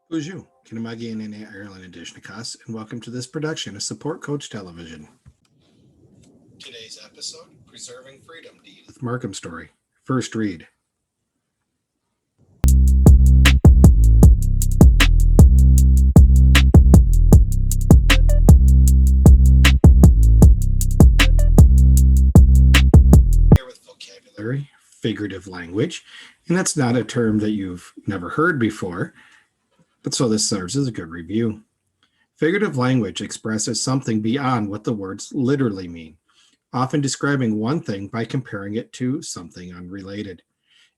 Bonjour, Kinamagi and Ireland edition of Cas, and welcome to this production of Support Coach Television. Today's episode, Preserving Freedom, the Edith Markham story. First read. With vocabulary, figurative language, and that's not a term that you've never heard before, but so this serves as a good review. Figurative language expresses something beyond what the words literally mean, often describing one thing by comparing it to something unrelated.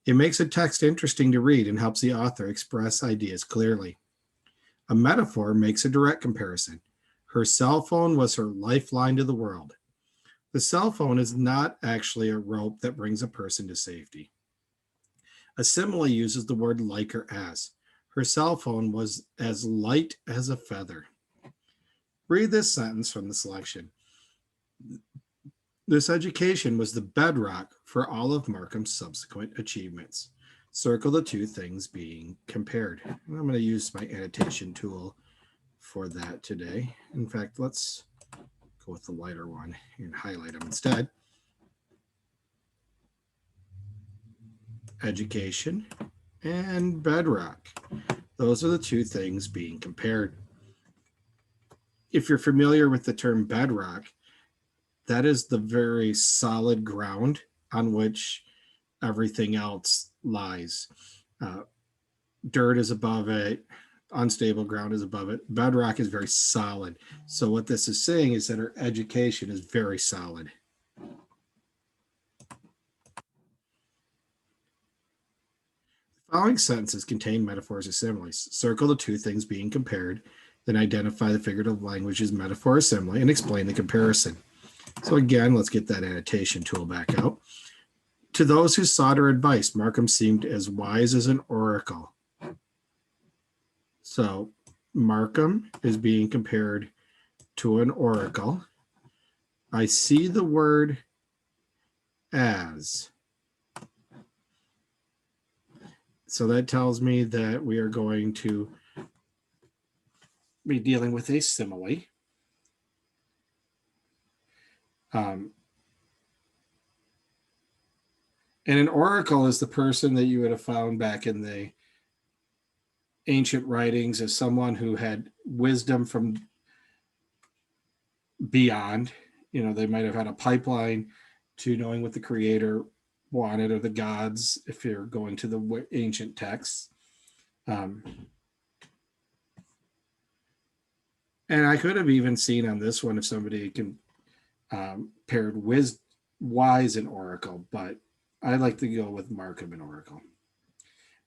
It makes a text interesting to read and helps the author express ideas clearly. A metaphor makes a direct comparison. Her cell phone was her lifeline to the world. The cell phone is not actually a rope that brings a person to safety. A simile uses the word like or as. Her cell phone was as light as a feather. Read this sentence from the selection. This education was the bedrock for all of Markham's subsequent achievements. Circle the two things being compared. And I'm going to use my annotation tool for that today. In fact, let's go with the lighter one and highlight them instead. Education and bedrock. Those are the two things being compared. If you're familiar with the term bedrock, that is the very solid ground on which everything else lies. Dirt is above it, unstable ground is above it. Bedrock is very solid. So what this is saying is that our education is very solid. The following sentences contain metaphors or similes. Circle the two things being compared, then identify the figurative language's metaphor or simile and explain the comparison. So again, let's get that annotation tool back out. To those who sought her advice, Markham seemed as wise as an oracle. So Markham is being compared to an oracle. I see the word as. So that tells me that we are going to be dealing with a simile. And an oracle is the person that you would have found back in the ancient writings as someone who had wisdom from beyond. You know, they might have had a pipeline to knowing what the creator wanted or the gods, if you're going to the ancient texts. And I could have even seen on this one if somebody can paired wise and oracle, but I like to go with Markham and oracle.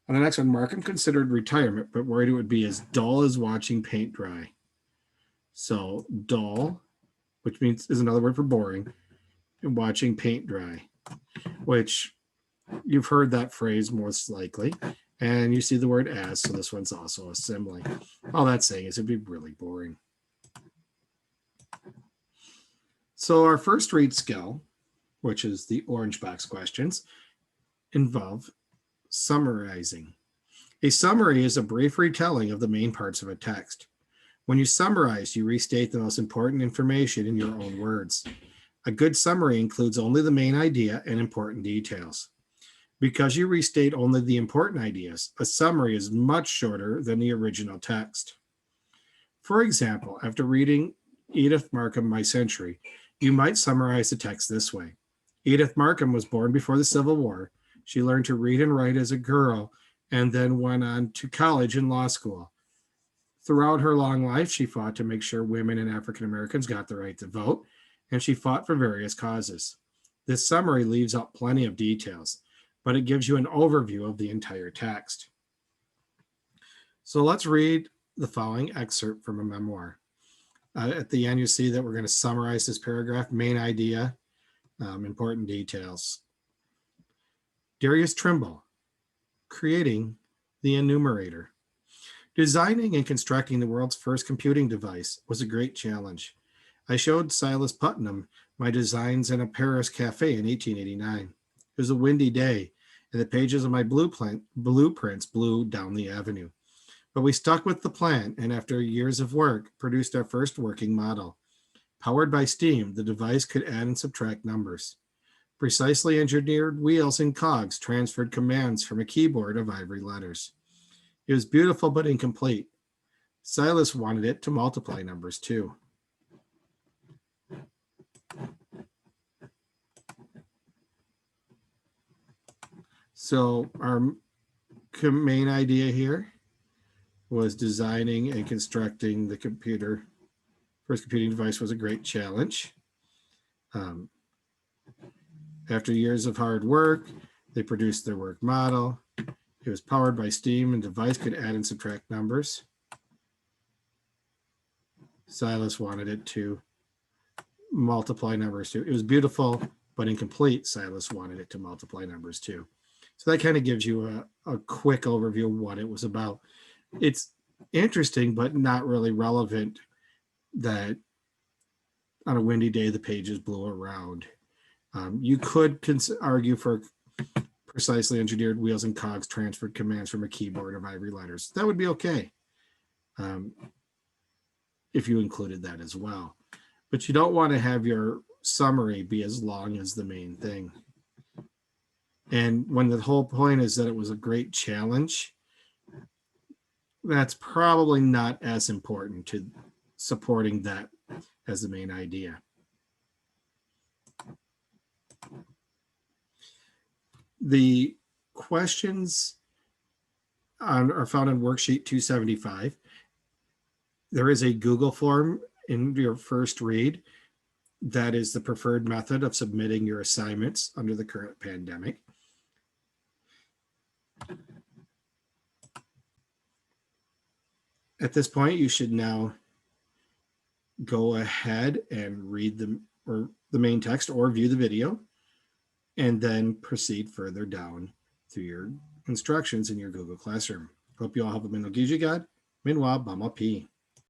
On the next one, Markham considered retirement, but worried it would be as dull as watching paint dry. So dull, which means is another word for boring, and watching paint dry, which you've heard that phrase most likely. And you see the word as, so this one's also a simile. All that's saying is it'd be really boring. So our first read skill, which is the orange box questions, involve summarizing. A summary is a brief retelling of the main parts of a text. When you summarize, you restate the most important information in your own words. A good summary includes only the main idea and important details. Because you restate only the important ideas, a summary is much shorter than the original text. For example, after reading Edith Markham, My Century, you might summarize the text this way. Edith Markham was born before the Civil War. She learned to read and write as a girl and then went on to college and law school. Throughout her long life, she fought to make sure women and African Americans got the right to vote, and she fought for various causes. This summary leaves out plenty of details, but it gives you an overview of the entire text. So let's read the following excerpt from a memoir. At the end, you see that we're going to summarize this paragraph, main idea, important details. Darius Trimble, creating the enumerator. Designing and constructing the world's first computing device was a great challenge. I showed Silas Putnam my designs in a Paris cafe in 1889. It was a windy day, and the pages of my blueprints blew down the avenue. But we stuck with the plan and after years of work, produced our first working model. Powered by steam, the device could add and subtract numbers. Precisely engineered wheels and cogs transferred commands from a keyboard of ivory letters. It was beautiful but incomplete. Silas wanted it to multiply numbers too. So our main idea here was designing and constructing the computer. First computing device was a great challenge. After years of hard work, they produced their work model. It was powered by steam and the device could add and subtract numbers. Silas wanted it to multiply numbers too. It was beautiful but incomplete. Silas wanted it to multiply numbers too. So that kind of gives you a quick overview of what it was about. It's interesting, but not really relevant that on a windy day, the pages blew around. You could argue for precisely engineered wheels and cogs transferred commands from a keyboard of ivory letters. That would be okay if you included that as well. But you don't want to have your summary be as long as the main thing. And when the whole point is that it was a great challenge, that's probably not as important to supporting that as the main idea. The questions are found in worksheet 275. There is a Google form in your first read. That is the preferred method of submitting your assignments under the current pandemic. At this point, you should now go ahead and read the main text or view the video, and then proceed further down through your instructions in your Google Classroom. Hope you all have a minogijigad. Minwa Bama P.